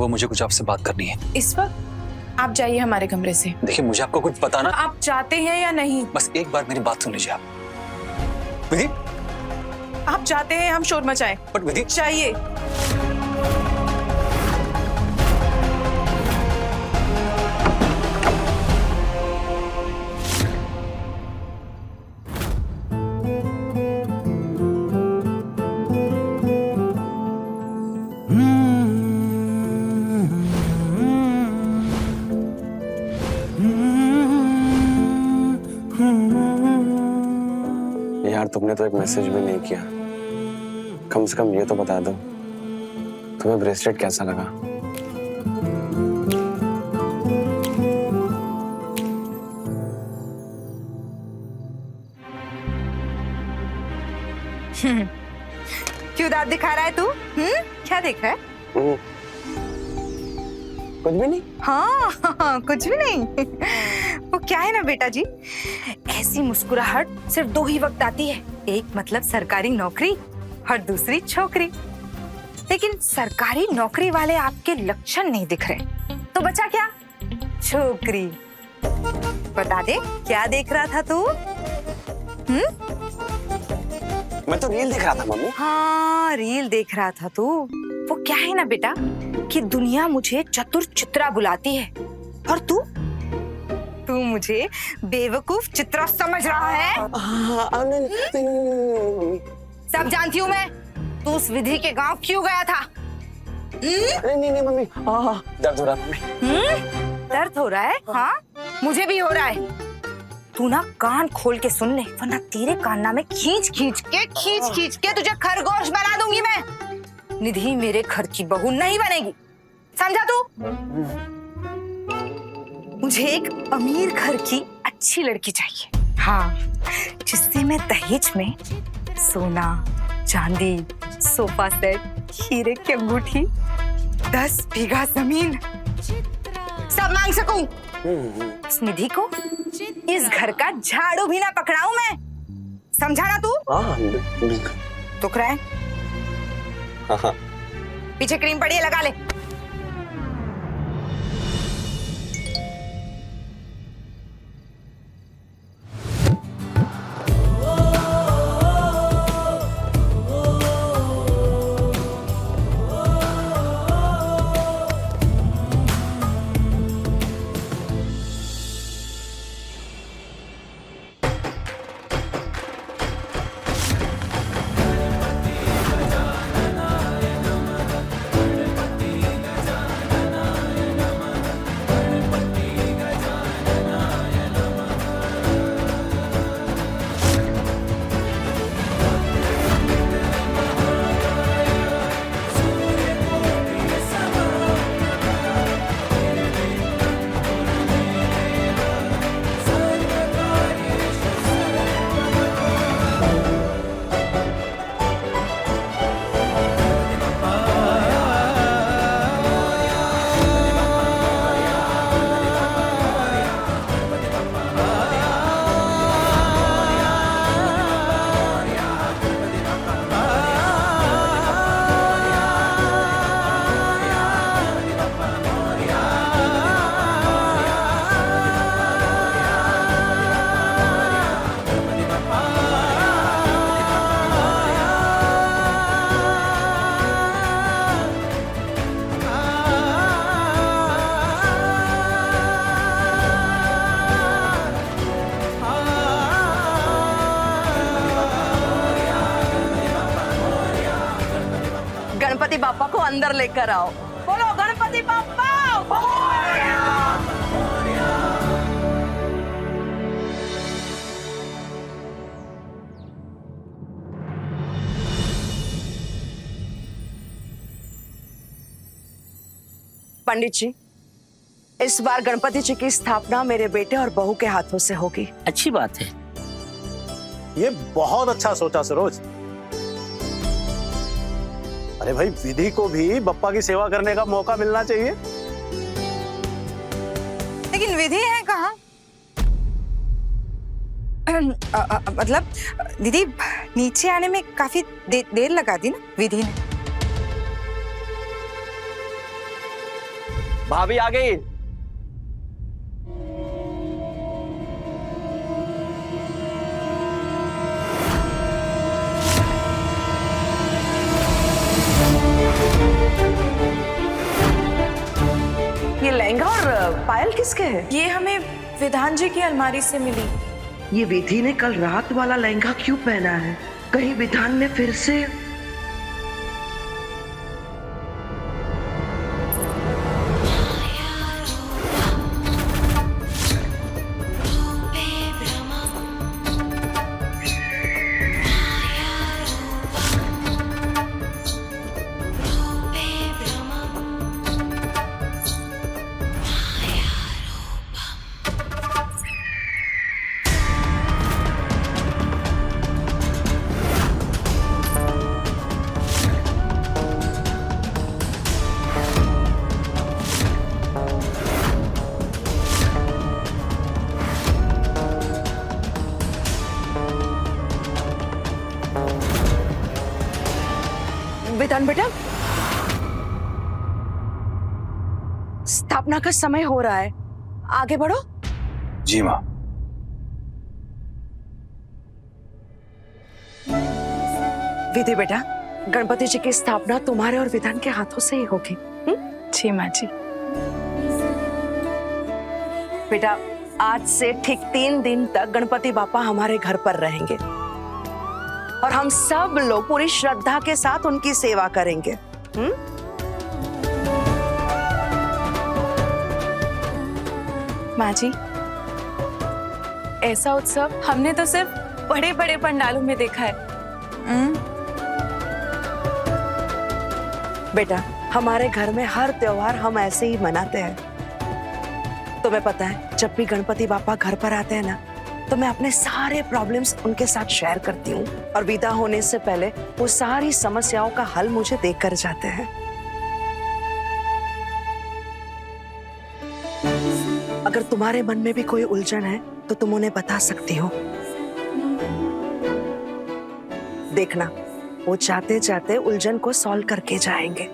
वो मुझे कुछ आपसे बात करनी है। इस वक्त आप जाइए हमारे कमरे से। देखिए मुझे आपको कुछ बताना। आप चाहते हैं या नहीं? बस एक बार मेरी बात सुन लीजिए आप। विधि, आप चाहते हैं हम शोर मचाएं? बट विधि चाहिए। यार तुमने तो एक मैसेज भी नहीं किया, कम से कम ये तो बता दो तुम्हें ब्रेसलेट कैसा लगा। क्यों दांत दिखा रहा है तू? क्या देख रहा है? कुछ भी नहीं। हाँ कुछ भी नहीं। वो क्या है ना बेटा जी, ऐसी मुस्कुराहट सिर्फ दो ही वक्त आती है, एक मतलब सरकारी नौकरी और दूसरी छोकरी। लेकिन सरकारी नौकरी वाले आपके लक्षण नहीं दिख रहे, तो बचा क्या? छोकरी। बता दे क्या देख रहा था तू? मैं तो रील देख रहा था मम्मी। हाँ रील देख रहा था तू। वो क्या है ना बेटा कि दुनिया मुझे चतुर चित्रा बुलाती है और तू मुझे बेवकूफ चित्रा समझ रहा है। सब जानती हूँ मैं, तू उस विधि के गांव क्यों गया था? नहीं मम्मी, दर्द हो रहा है मम्मी। दर्द हो रहा है? हाँ मुझे भी हो रहा है। तू ना कान खोल के सुन ले, वरना तेरे कान्ना में खींच खींच के तुझे खरगोश बना दूंगी मैं। निधि मेरे घर की बहू नहीं बनेगी, समझा तू? मुझे एक अमीर घर की अच्छी लड़की चाहिए, हाँ, जिससे मैं दहेज में सोना, चांदी, सोफा सेट, हीरे की अंगूठी, 10 बीघा जमीन सब मांग सकूं। उस निधि को इस घर का झाड़ू भी ना पकड़ाऊं मैं, समझा ना तू? दुख रहा है? हाँ। पीछे क्रीम पड़ी है, लगा ले। गणपति बापा को अंदर लेकर आओ। बोलो गणपति बापा। पंडित जी, इस बार गणपति जी की स्थापना मेरे बेटे और बहू के हाथों से होगी। अच्छी बात है। ये बहुत अच्छा सोचा सरोज। अरे भाई, विधि को भी बप्पा की सेवा करने का मौका मिलना चाहिए। लेकिन विधि है कहाँ? मतलब दीदी नीचे आने में काफी देर लगा दी ना विधि ने। भाभी आ गई। ये लहंगा और पायल किसके है? ये हमें विधान जी की अलमारी से मिली। ये विधि ने कल रात वाला लहंगा क्यों पहना है? कहीं विधान ने फिर से? विधान बेटा, स्थापना का समय हो रहा है, आगे बढ़ो। जी माँ। विधि बेटा, गणपति जी की स्थापना तुम्हारे और विधान के हाथों से ही होगी। जी माँ जी। बेटा, आज से ठीक 3 दिन तक गणपति बापा हमारे घर पर रहेंगे और हम सब लोग पूरी श्रद्धा के साथ उनकी सेवा करेंगे। माँ जी, ऐसा उत्सव हमने तो सिर्फ बड़े बड़े पंडालों में देखा है। बेटा, हमारे घर में हर त्योहार हम ऐसे ही मनाते हैं। तुम्हें पता है, जब भी गणपति बापा घर पर आते हैं ना, तो मैं अपने सारे प्रॉब्लम्स उनके साथ शेयर करती हूँ और विदा होने से पहले वो सारी समस्याओं का हल मुझे देकर जाते हैं। अगर तुम्हारे मन में भी कोई उलझन है तो तुम उन्हें बता सकती हो। देखना, वो जाते जाते उलझन को सॉल्व करके जाएंगे।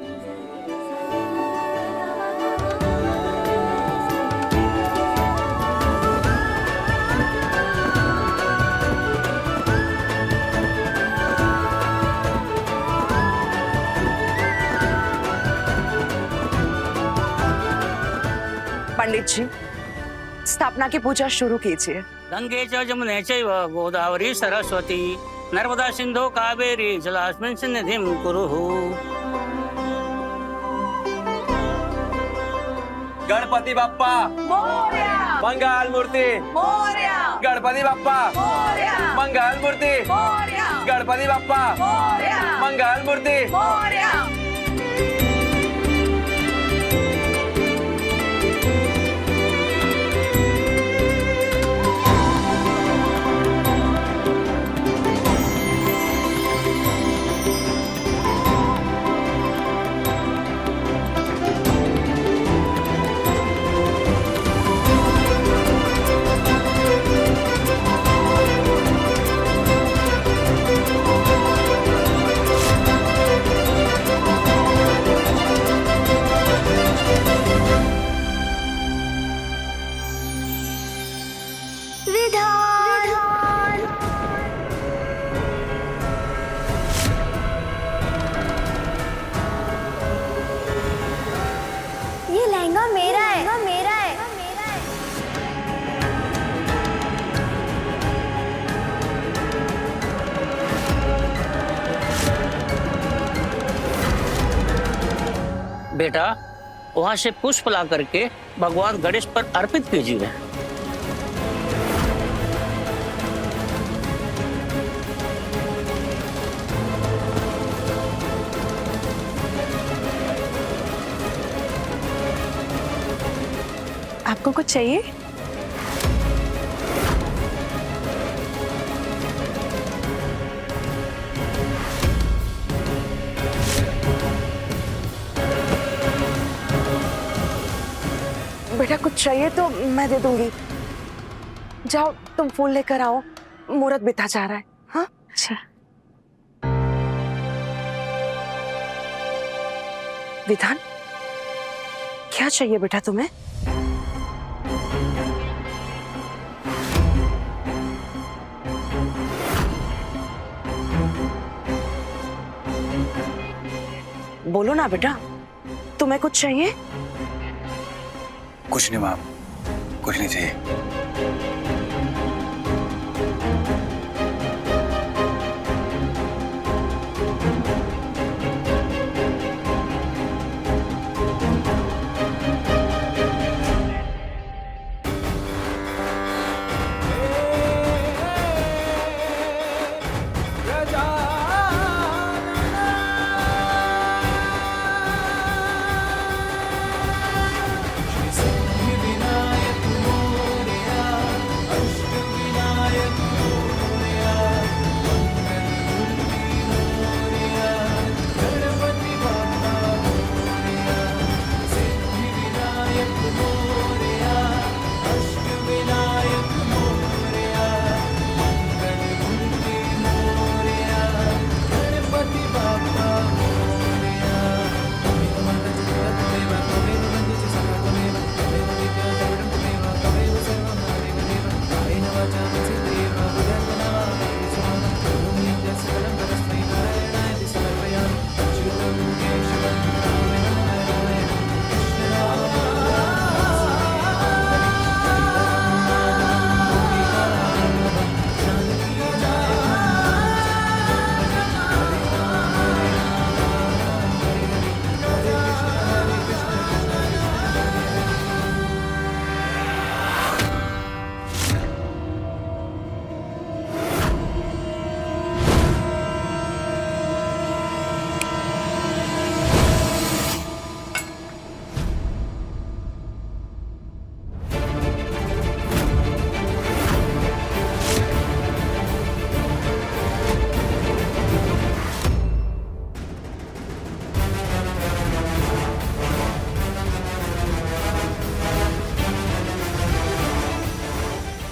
पंडित जी, स्थापना की पूजा शुरू कीजिए। गंगे च जमुने चैव गोदावरी सरस्वती नर्मदा सिंधु कावेरी जलास्मिन् सन्निधिं कुरुः। गणपति बाप्पा मोरया, मंगल मूर्ति, मोरया, गणपति बाप्पा मोरया, मंगल मूर्ति, मोरया, गणपति बाप्पा मोरया, मंगल मूर्ति। मोरया। ये लहंगा मेरा है, मेरा है। बेटा, वहाँ से पुष्प ला करके भगवान गणेश पर अर्पित कीजिए। आपको कुछ चाहिए? बेटा, कुछ चाहिए तो मैं दे दूंगी। जाओ, तुम फूल लेकर आओ, मुहूर्त बिता जा रहा है। हाँ जी। विधान, क्या चाहिए बेटा तुम्हें? बोलो ना बेटा, तुम्हें कुछ चाहिए? कुछ नहीं माँ, कुछ नहीं चाहिए।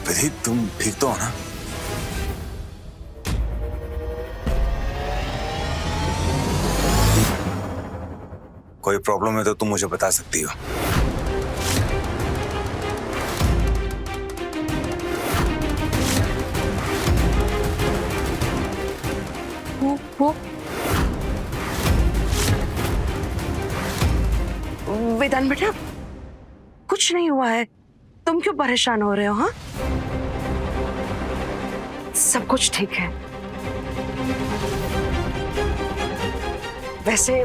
विधि, तुम ठीक तो हो ना? कोई प्रॉब्लम है तो तुम मुझे बता सकती हो। वेदांत बेटा, कुछ नहीं हुआ है। तुम क्यों परेशान हो रहे हो? हाँ, सब कुछ ठीक है। वैसे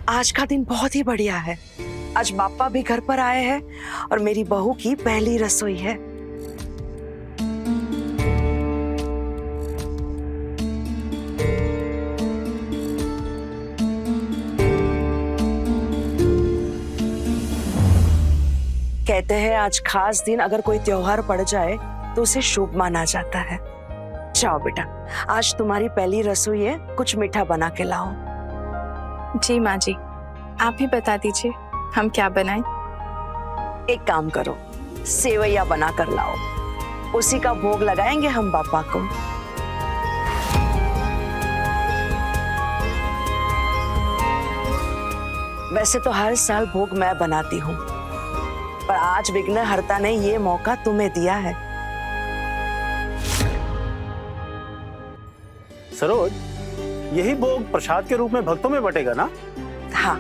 आज का दिन बहुत ही बढ़िया है। आज बापा भी घर पर आए हैं और मेरी बहू की पहली रसोई है। कहते हैं आज खास दिन अगर कोई त्योहार पड़ जाए तो उसे शुभ माना जाता है। जाओ बेटा, आज तुम्हारी पहली रसोई है, कुछ मीठा बना के लाओ। जी माँ जी, आप ही बता दीजिए हम क्या बनाएं। एक काम करो, सेवैया बना कर लाओ, उसी का भोग लगाएंगे हम बापा को। वैसे तो हर साल भोग मैं बनाती हूँ, पर आज विघ्नहर्ता ने ये मौका तुम्हें दिया है। सरोज, यही भोग प्रसाद के रूप में भक्तों में बटेगा ना? हाँ।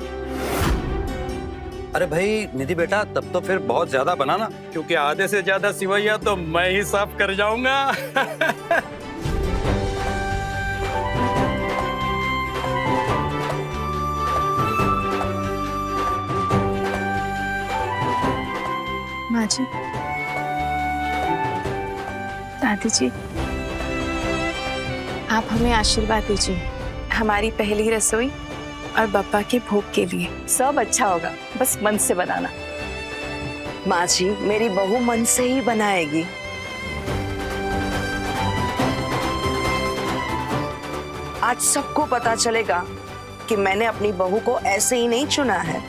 अरे भाई निधि बेटा, तब तो फिर बहुत ज्यादा बनाना, क्योंकि आधे से ज्यादा सिवैया तो मैं ही साफ कर जाऊंगा। माँ जी, दादी जी, आप हमें आशीर्वाद दीजिए हमारी पहली रसोई और बप्पा के भोग के लिए। सब अच्छा होगा, बस मन से बनाना। माँ जी, मेरी बहू मन से ही बनाएगी। आज सबको पता चलेगा कि मैंने अपनी बहू को ऐसे ही नहीं चुना है।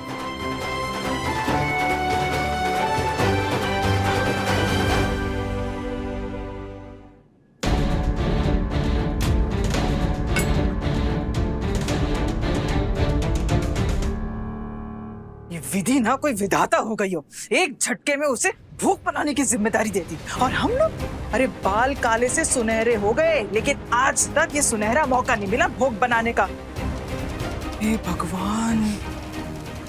ये विधि ना कोई विधाता हो गई हो, एक झटके में उसे भूख बनाने की जिम्मेदारी दे दी। और हम लोग, अरे बाल काले से सुनहरे हो गए, लेकिन आज तक ये सुनहरा मौका नहीं मिला भोग बनाने का। हे भगवान,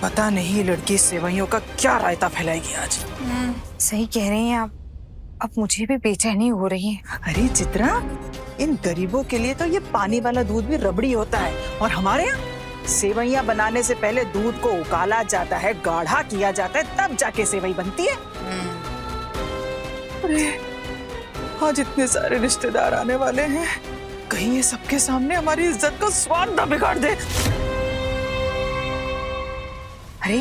पता नहीं लड़की सेवइयों का क्या रायता फैलाएगी आज। सही कह रही हैं आप, अब मुझे भी बेचैनी हो रही है। अरे चित्रा, इन गरीबों के लिए तो ये पानी वाला दूध भी रबड़ी होता है, और हमारे यहाँ सेवइयां बनाने से पहले दूध को उकाला जाता है, गाढ़ा किया जाता है, तब जाके सेवई बनती है। अरे आज इतने सारे रिश्तेदार आने वाले हैं, कहीं ये सबके सामने हमारी इज्जत का स्वाद ना बिगाड़ दे। अरे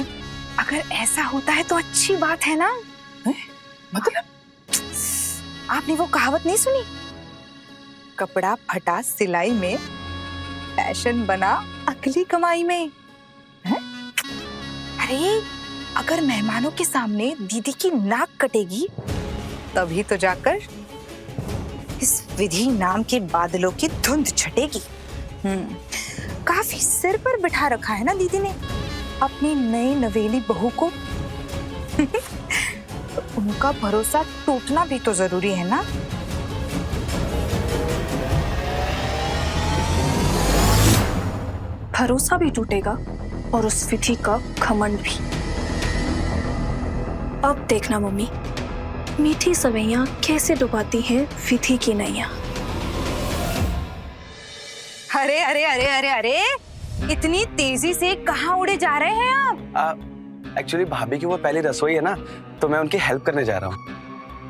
अगर ऐसा होता है तो अच्छी बात है ना। मतलब आपने वो कहावत नहीं सुनी, कपड़ा फटा सिलाई में, फैशन बना अगली कमाई में है? अरे अगर मेहमानों के सामने दीदी की नाक कटेगी तभी तो जाकर इस विधि नाम के बादलों की धुंध छटेगी। काफी सिर पर बिठा रखा है ना दीदी ने अपनी नई नवेली बहू को। तो उनका भरोसा टूटना भी तो जरूरी है ना। भरोसा भी टूटेगा और उस विधि का घमंड भी। अब देखना मम्मी, मीठी सवैयां कैसे डुबाती हैं विधि की नैया। अरे अरे अरे अरे अरे, इतनी तेजी से कहाँ उड़े जा रहे हैं आप? एक्चुअली भाभी की वो पहली रसोई है ना, तो मैं उनकी हेल्प करने जा रहा हूँ।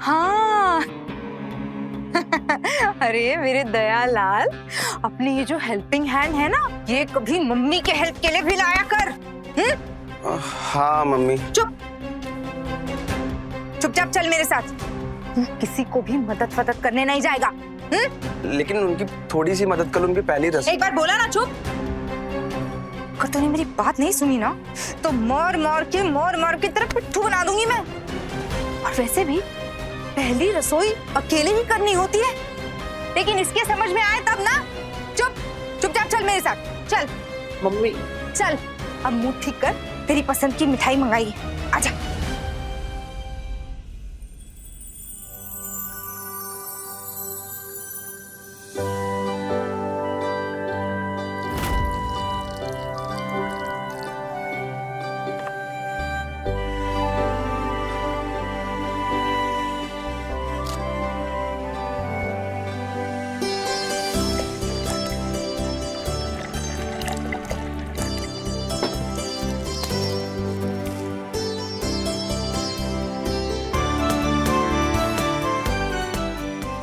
हाँ। अरे मेरे दयालाल, अपनी ये जो हेल्पिंग हैंड है ना, ये कभी मम्मी के हेल्प के लिए भी लाया कर। हाँ मम्मी। चुपचाप चल मेरे साथ, किसी को भी मदद वदद करने नहीं जाएगा। लेकिन उनकी थोड़ी सी मदद कर, उनकी पहली रसोई। एक बार बोला ना चुप। अगर तूने मेरी बात नहीं सुनी ना, तो मोर मोर की तरफ पिट्ठू बना दूंगी मैं। और वैसे भी पहली रसोई अकेले ही करनी होती है, लेकिन इसके समझ में आए तब ना। चुपचाप चल मेरे साथ, चल। मम्मी चल, अब मुंह ठीक कर, तेरी पसंद की मिठाई मंगाई है, आजा।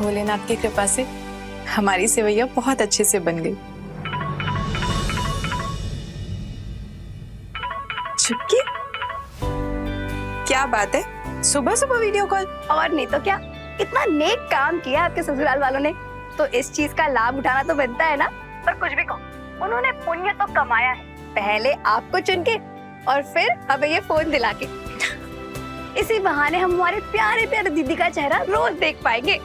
भोलेनाथ की कृपा से हमारी सेवैया बहुत अच्छे से बन गई। चुपकी, क्या बात है, सुबह सुबह वीडियो कॉल? और नहीं तो क्या, इतना नेक काम किया आपके ससुराल वालों ने, तो इस चीज का लाभ उठाना तो बनता है ना। पर कुछ भी कहो, उन्होंने पुण्य तो कमाया है, पहले आपको चुन के और फिर हमें ये फोन दिला के। इसी बहाने हम हमारे प्यारे प्यारे दीदी का चेहरा रोज देख पाएंगे।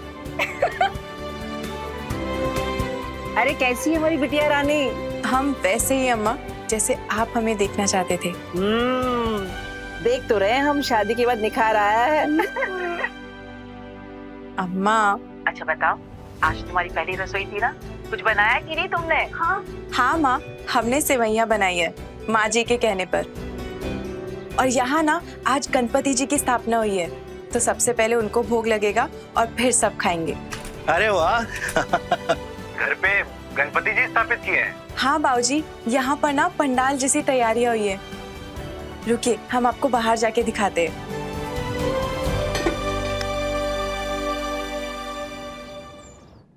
अरे कैसी है हमारी बिटिया रानी? हम वैसे ही अम्मा, जैसे आप हमें देखना चाहते थे। देख तो रहे हैं हम, शादी के बाद निखार आया है। अम्मा। अच्छा बताओ, आज तुम्हारी पहली रसोई थी ना, कुछ बनाया कि नहीं तुमने? हाँ माँ, हमने सेवैयां बनाई है माँ जी के कहने पर। और यहाँ ना आज गणपति जी की स्थापना हुई है, तो सबसे पहले उनको भोग लगेगा और फिर सब खाएंगे। अरे वाह। घर पे गणपति जी स्थापित किए हैं? हाँ बाबूजी, यहाँ पर ना पंडाल जैसी तैयारियां हुई है। रुकिए, हम आपको बाहर जाके दिखाते हैं।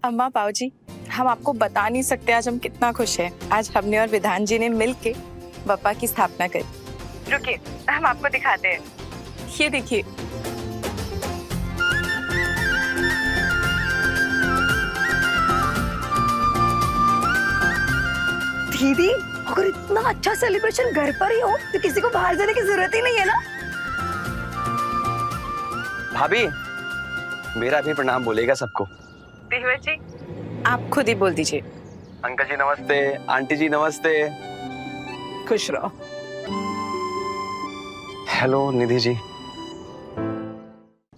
अम्मा बाबूजी, हम आपको बता नहीं सकते आज हम कितना खुश हैं। आज हमने और विधान जी ने मिलके बप्पा की स्थापना करी। रुकिए, हम आपको दिखाते हैं। ये देखिए। दीदी, अगर इतना अच्छा सेलिब्रेशन घर पर ही हो तो किसी को बाहर जाने की जरूरत ही नहीं है ना। भाभी, मेरा भी प्रणाम बोलेगा सबको। जी, आप खुद ही बोल दीजिए। अंकल जी नमस्ते, आंटी जी नमस्ते। खुश रहो। हेलो निधि जी।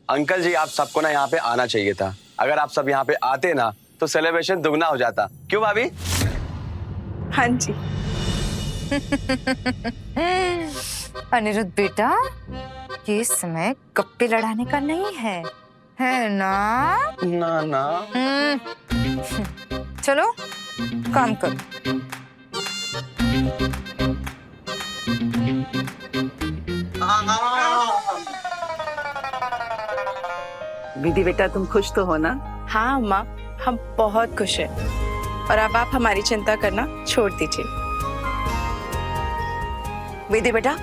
अंकल जी, आप सबको ना यहाँ पे आना चाहिए था। अगर आप सब यहाँ पे आते ना तो सेलिब्रेशन दुगना हो जाता। क्यों भाभी? हाँ जी। अनिरुद्ध बेटा, ये समय गप्पे लड़ाने का नहीं है ना? ना ना। चलो काम करो। विधि बेटा, तुम खुश तो हो ना? हाँ अम्मा, हम बहुत खुश हैं। और अब आप हमारी चिंता करना छोड़ दीजिए। विधि बेटा,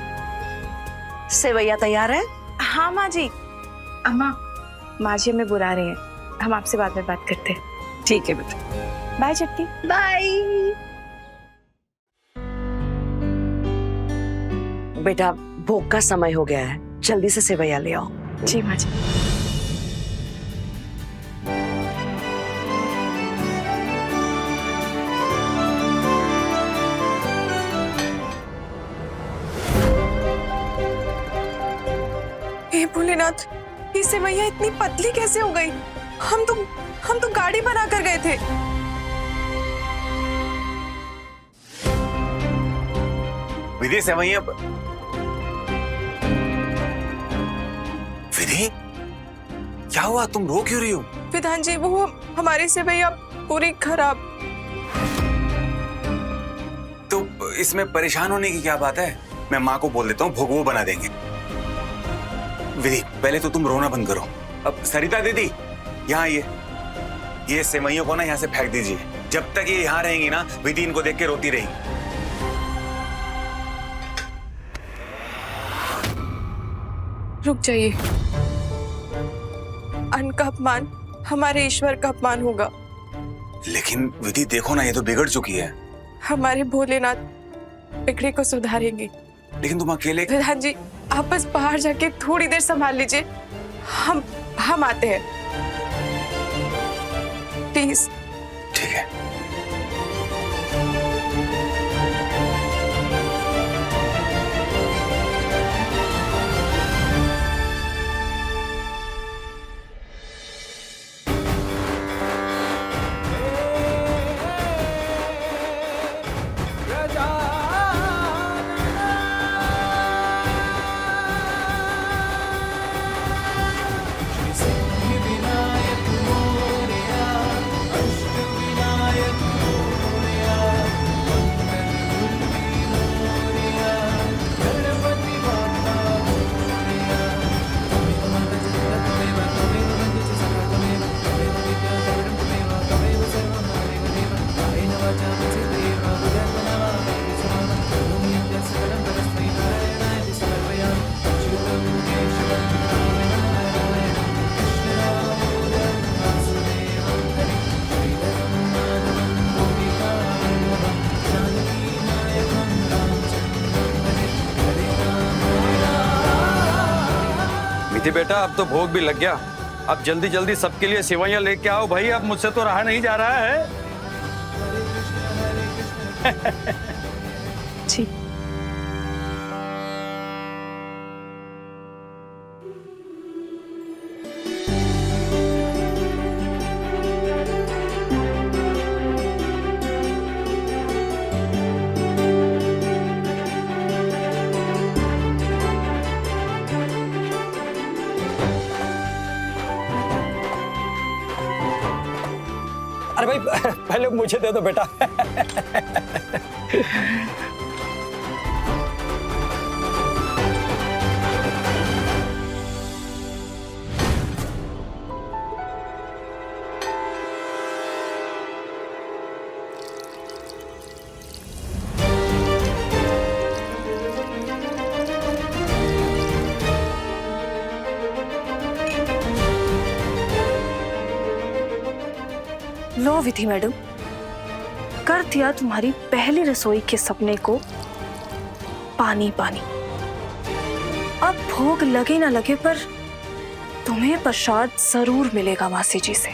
सेवैया तैयार है? हाँ माँ जी। अम्मा, माँ जी हमें बुला रही हैं, हम आपसे बाद में बात करते हैं। ठीक है बेटा। बाय चट्टी। बाय। बेटा, भोग का समय हो गया है, जल्दी से सेवैया ले आओ। जी माँ जी। हे भोलेनाथ, ये सेवैया इतनी पतली कैसे हो गई? हम तो गाड़ी बना कर गए थे। विधि सेवैया। विधि, क्या हुआ? तुम रो क्यों रही हो? विधान जी, वो हमारी सेवैया पूरी खराब। तो इसमें परेशान होने की क्या बात है? मैं माँ को बोल देता हूँ, भोग वो बना देंगे। विधि, पहले तो तुम रोना बंद करो। अब सरिता दीदी, यहाँ ये सेवैयों को ना यहाँ से फेंक दीजिए। जब तक ये यहाँ रहेंगी ना, विधि इनको देख के रोती रहेगी। रुक जाइए। अन्न का अपमान हमारे ईश्वर का अपमान होगा। लेकिन विधि देखो ना, ये तो बिगड़ चुकी है। हमारे भोलेनाथ बिगड़े को सुधारेंगे। लेकिन तुम अकेले। विधान जी, आप बस बाहर जाके थोड़ी देर संभाल लीजिए, हम आते हैं, प्लीज। ठीक है। विधि बेटा, अब तो भोग भी लग गया। अब जल्दी जल्दी सबके लिए सेवैयां लेके आओ भाई, अब मुझसे तो रहा नहीं जा रहा है। जी। अरे भाई, पहले मुझे दे दो बेटा। लो विधि मैडम, कर दिया तुम्हारी पहली रसोई के सपने को पानी पानी। अब भोग लगे ना लगे, पर तुम्हें प्रसाद जरूर मिलेगा मासी जी से।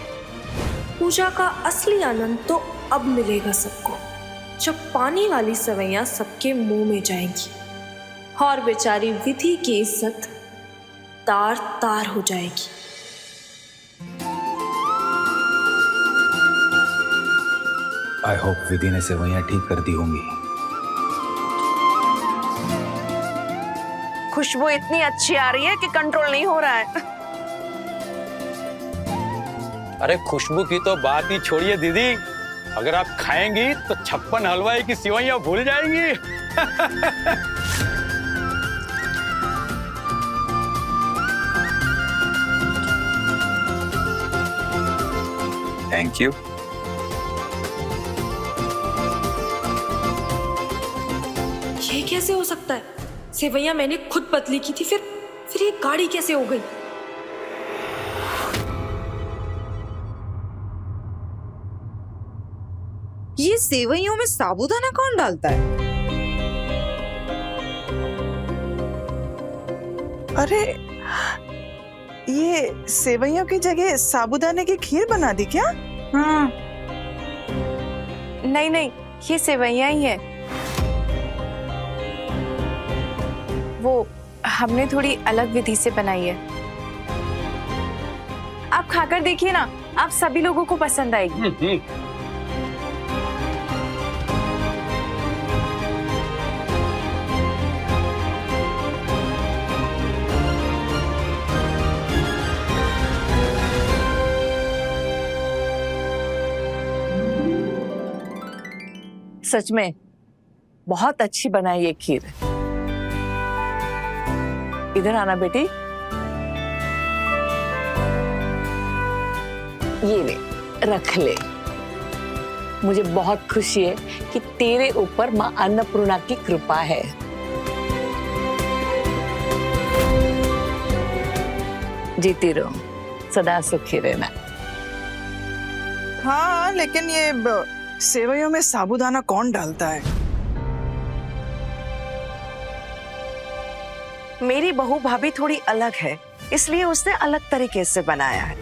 पूजा का असली आनंद तो अब मिलेगा सबको, जब पानी वाली सेवैयां सबके मुंह में जाएंगी। और बेचारी विधि की इज्जत तार तार हो जाएगी। आई होप विधि ने सेवैयां ठीक कर दी होंगी। खुशबू इतनी अच्छी आ रही है कि कंट्रोल नहीं हो रहा है। अरे खुशबू की तो बात ही छोड़िए दीदी, अगर आप खाएंगी तो 56 हलवाई की सेवैयां भूल जाएंगी। Thank you. ये कैसे हो सकता है? सेवैयां मैंने खुद पतली की थी, फिर ये गाढ़ी कैसे हो गई? ये सेवइयों में साबूदाना कौन डालता है? अरे ये सेवइयों की जगह साबूदाने की खीर बना दी क्या? नहीं नहीं, ये सेवैयां ही है। वो हमने थोड़ी अलग विधि से बनाई है। आप खाकर देखिए ना, आप सभी लोगों को पसंद आएगी। सच में बहुत अच्छी बनाई ये खीर। इधर आना बेटी। ये ले, रख ले। मुझे बहुत खुशी है कि तेरे ऊपर माँ अन्नपूर्णा की कृपा है। जीती रहो, सदा सुखी रहना। हाँ, लेकिन ये सेवइयों में साबूदाना कौन डालता है? मेरी बहू भाभी थोड़ी अलग है, इसलिए उसने अलग तरीके से बनाया है।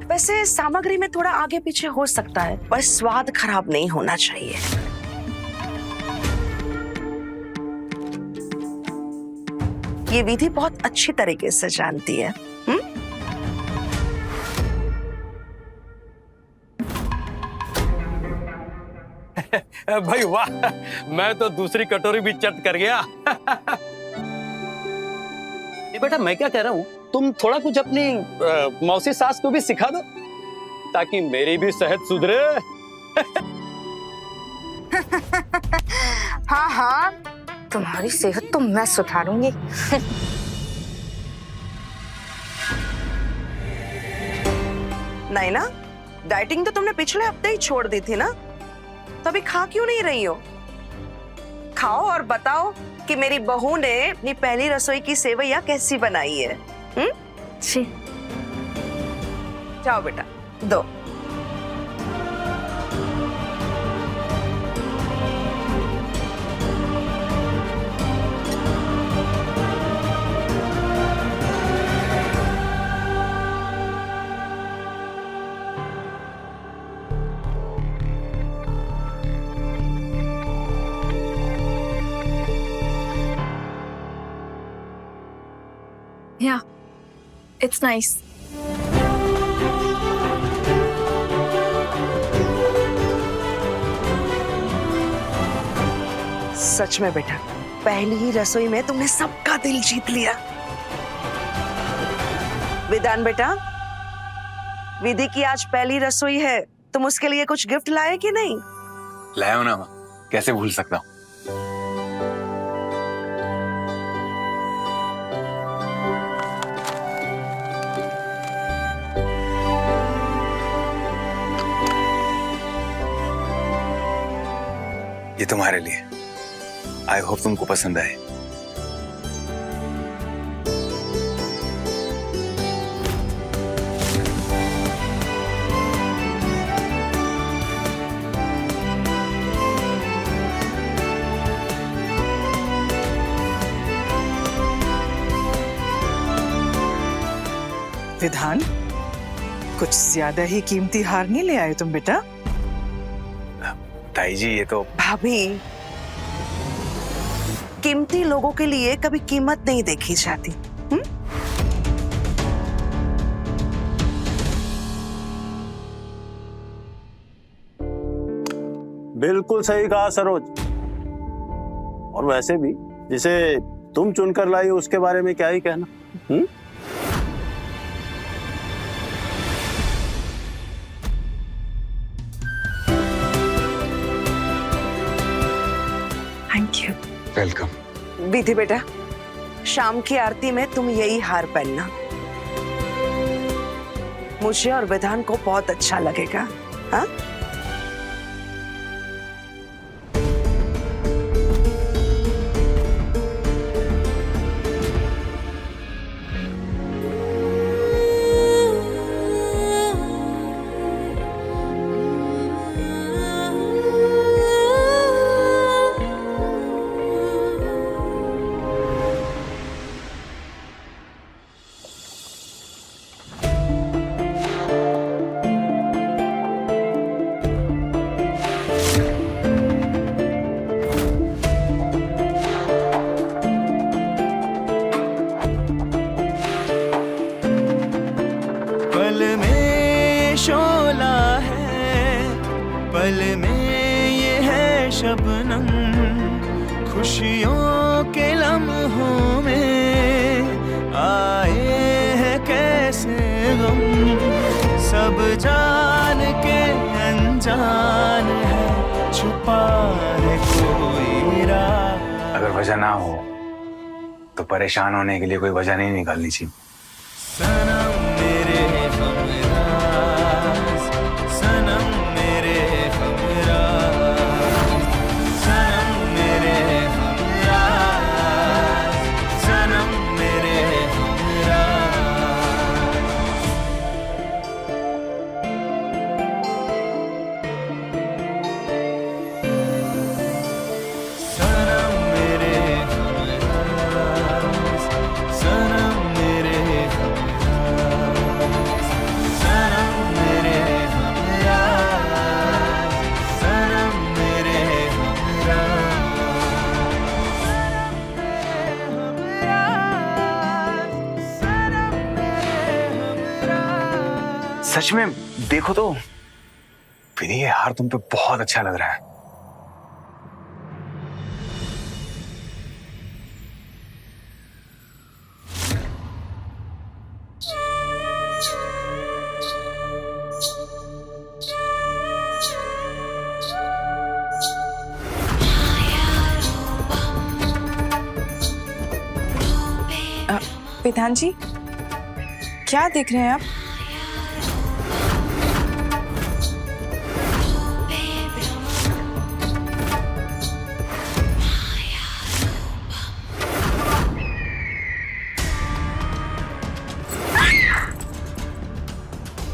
वैसे सामग्री में थोड़ा आगे पीछे हो सकता है, पर स्वाद खराब नहीं होना चाहिए। ये विधि बहुत अच्छी तरीके से जानती है। भाई वाह, मैं तो दूसरी कटोरी भी चट कर गया। बेटा मैं क्या कह रहा हूँ, तुम थोड़ा कुछ अपनी मौसी सास को भी सिखा दो, ताकि मेरी भी सेहत सुधरे। हाँ हाँ, तुम्हारी सेहत तो मैं सुधारूंगी। नहीं ना, डाइटिंग तो तुमने पिछले हफ्ते ही छोड़ दी थी ना, तो अभी खा क्यों नहीं रही हो? खाओ और बताओ कि मेरी बहू ने अपनी पहली रसोई की सेवइयां कैसी बनाई है। जी। जाओ बेटा, दो। Yeah, it's nice. सच में बेटा, पहली ही रसोई में तुमने सबका दिल जीत लिया। विधान बेटा, विधि की आज पहली रसोई है, तुम उसके लिए कुछ गिफ्ट लाए कि नहीं? लाया हो ना माँ, कैसे भूल सकता हूँ। ये तुम्हारे लिए। आई होप तुमको पसंद आए। विधान, कुछ ज्यादा ही कीमती हार नहीं ले आए तुम बेटा? ताई जी, ये तो भाभी, कीमती लोगों के लिए कभी कीमत नहीं देखी जाती। बिल्कुल सही कहा सरोज। और वैसे भी जिसे तुम चुनकर लाई हो उसके बारे में क्या ही कहना। Thank you. वेलकम। विधि बेटा, शाम की आरती में तुम यही हार पहनना, मुझे और विधान को बहुत अच्छा लगेगा। हाँ? पल में शोला है, पल में ये है शबनम, खुशियों के लम्हों में आए हैं कैसे गम, सब जान के अनजान है, छुपा है कोई राज। अगर वजह ना हो तो परेशान होने के लिए कोई वजह नहीं निकालनी चाहिए। सनम मेरे हमराज, सनम मेरे हमराज, सनम मेरे हमराज, सनम मेरे हमराज, सनम मेरे हमराज, सनम मेरे सनम मेरे हमराज, सनम मेरे हमराज। सच में देखो तो विधि, ये हार तुम पे बहुत अच्छा लग रहा है। विधान जी, क्या देख रहे हैं आप?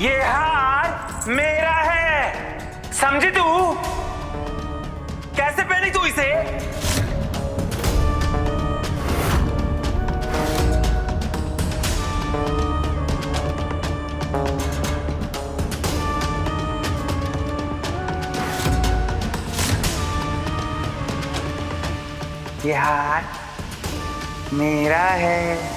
ये हार मेरा है, समझी तू? कैसे पहनी तू इसे? ये हार मेरा है।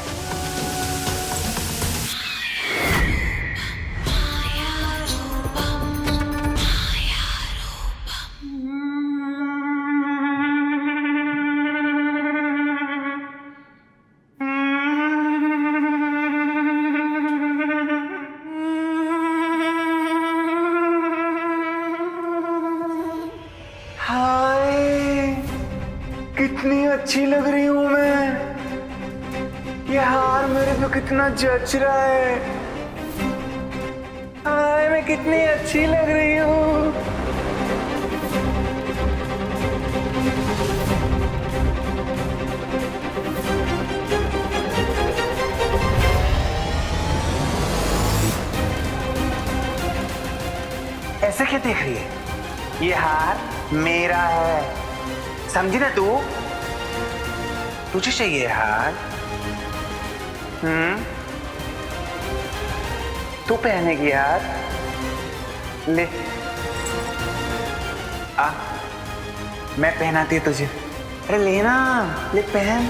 कितनी अच्छी लग रही हूं मैं। ये हार मेरे पे कितना जच रहा है। हाय, मैं कितनी अच्छी लग रही हूँ। ऐसे क्या देख रही है? ये हार मेरा है, समझी ना तू? तुझे चाहिए हार? तू पहनेगी यार? ले आ, मैं पहनाती तुझे। अरे लेना, ले पहन।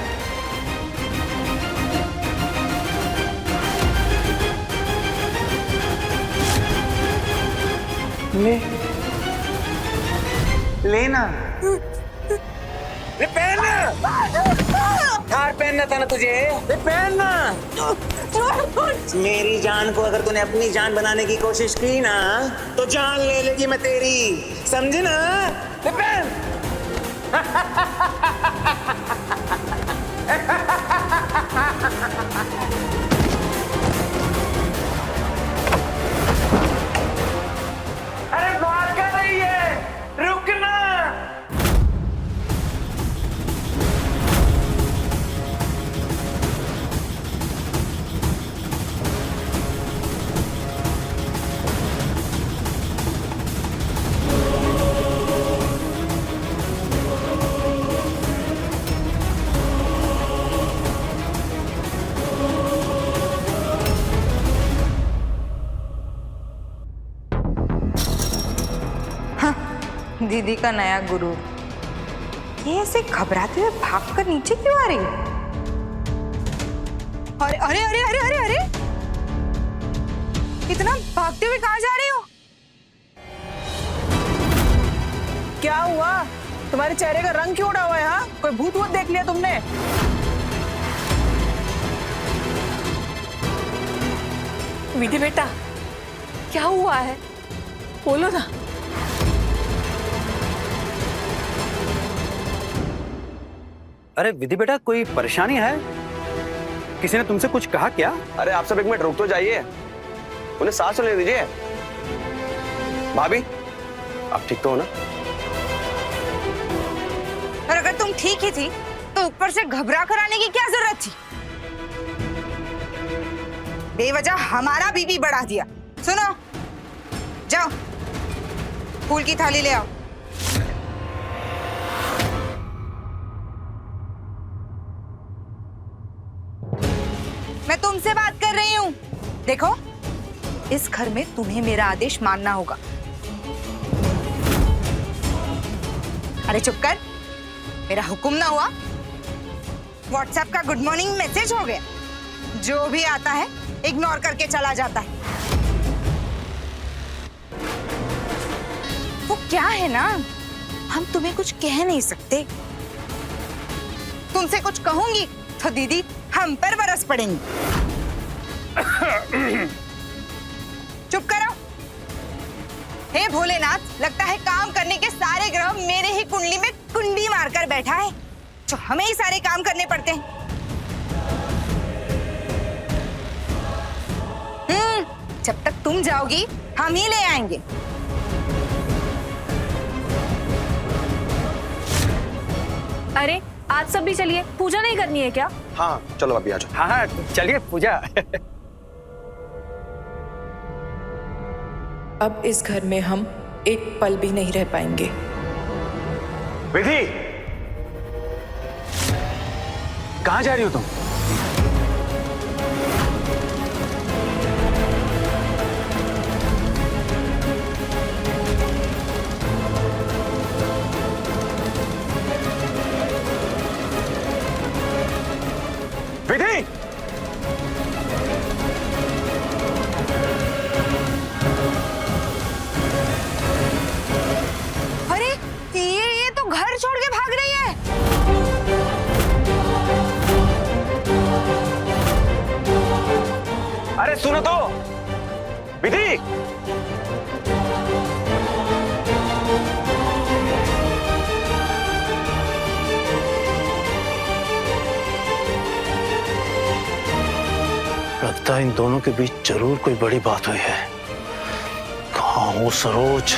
ले लेना, ले पहनना। हार पहनना था ना तुझे, ले पहनना। मेरी जान को अगर तूने अपनी जान बनाने की कोशिश की ना तो जान ले लेगी मैं तेरी, समझे ना? ले पहन। अरे बात कर रही है, रुकना। दीदी का नया गुरु। ये ऐसे घबराते हुए भागकर नीचे क्यों आ रही है? अरे अरे अरे अरे अरे अरे, इतना भागते हुए कहाँ जा रही हो? क्या हुआ? तुम्हारे चेहरे का रंग क्यों उड़ा हुआ है? हाँ, कोई भूत वूत देख लिया तुमने? विधि बेटा, क्या हुआ है? बोलो ना। अरे विधि बेटा, कोई परेशानी है? किसी ने तुमसे कुछ कहा क्या? अरे आप सब एक मिनट रुक तो जाइए, उन्हें सांस लेने दीजिए। भाभी, आप ठीक तो हो ना? और अगर तुम ठीक ही थी तो ऊपर से घबरा कर आने की क्या जरूरत थी? बेवजह हमारा बीपी बढ़ा दिया। सुनो, जाओ फूल की थाली ले आओ। मैं तुमसे बात कर रही हूँ। देखो, इस घर में तुम्हें मेरा आदेश मानना होगा। अरे चुप कर, मेरा हुक्म ना हुआ? व्हाट्सएप का गुड मॉर्निंग मैसेज हो गया। जो भी आता है इग्नोर करके चला जाता है। वो क्या है ना, हम तुम्हें कुछ कह नहीं सकते। तुमसे कुछ कहूंगी तो दीदी हम पर बरस पड़ेंगी। चुप करो। हे भोलेनाथ, लगता है काम करने के सारे ग्रह मेरे ही कुंडली में कुंडी मारकर बैठा है, जो हमें ही सारे काम करने पड़ते हैं। जब तक तुम जाओगी हम ही ले आएंगे। अरे आज सब भी चलिए, पूजा नहीं करनी है क्या? हाँ चलो अभी आ जाओ। हाँ हाँ चलिए पूजा। अब इस घर में हम एक पल भी नहीं रह पाएंगे। विधि, कहाँ जा रही हो तुम? विधि, अरे ये तो घर छोड़ के भाग रही है। अरे सुनो तो, विधि। लगता है इन दोनों के बीच जरूर कोई बड़ी बात हुई है। कहाँ हो सरोज?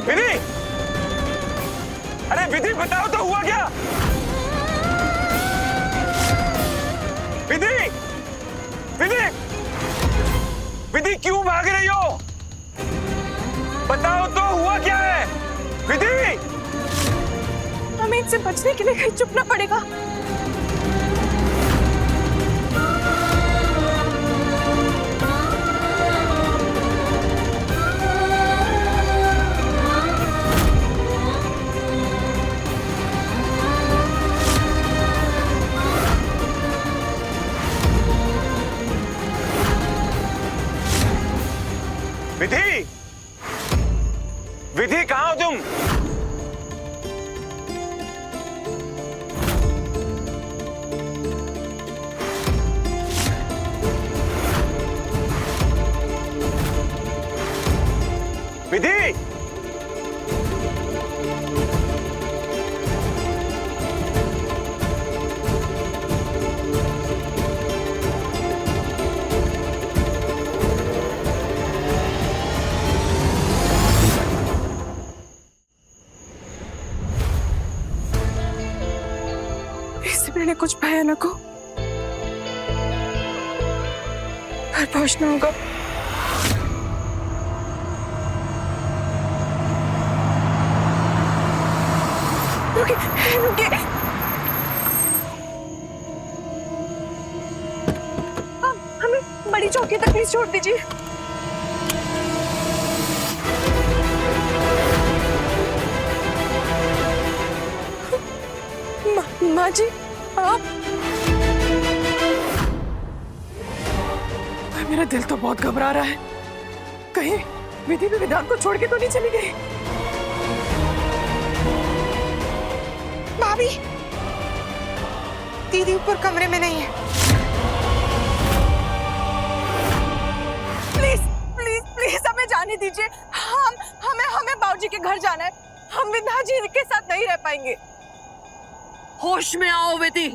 विधि, अरे विधि बताओ तो हुआ क्या? विधि, विधि, विधि क्यों भाग रही हो? बताओ तो हुआ क्या है? विधि, हमें इनसे बचने के लिए कहीं छुपना पड़ेगा। विधि कहाँ हो तुम? विधि! इससे पहले कुछ भयानक हो, घर पहुंचना होगा। रुकिए, रुकिए। हमें बड़ी चौकी तक प्लीज छोड़ दीजिए। माँ जी, आप? मेरा दिल तो बहुत घबरा रहा है, कहीं विधि भी विधान को छोड़ के तो नहीं चली गई। भाभी, दीदी ऊपर कमरे में नहीं है। प्लीज प्लीज प्लीज हमें जाने दीजिए। हमें बाबूजी के घर जाना है। हम विधा जी के साथ नहीं रह पाएंगे। होश में आओ विधि,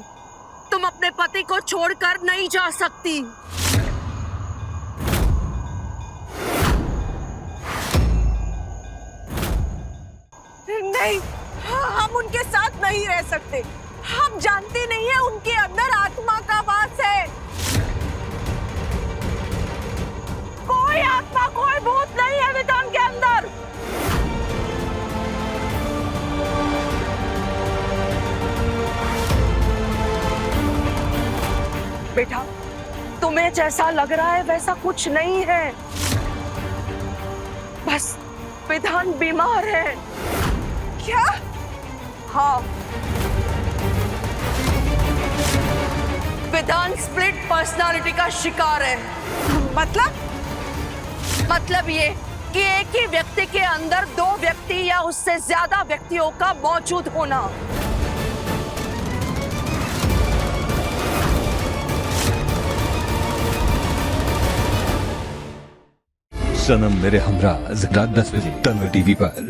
तुम अपने पति को छोड़कर नहीं जा सकती। नहीं, हम उनके साथ नहीं रह सकते। हम जानते नहीं है उनके अंदर आत्मा का वास है। कोई आत्मा, कोई भूत नहीं है विधान के अंदर। बेटा, तुम्हें जैसा लग रहा है वैसा कुछ नहीं है, बस विधान बीमार है। क्या? हाँ, विधान स्प्लिट पर्सनालिटी का शिकार है। मतलब ये कि एक ही व्यक्ति के अंदर दो व्यक्ति या उससे ज्यादा व्यक्तियों का मौजूद होना। सनम मेरे हमरा रात 10 बजे तन्वी टीवी पर।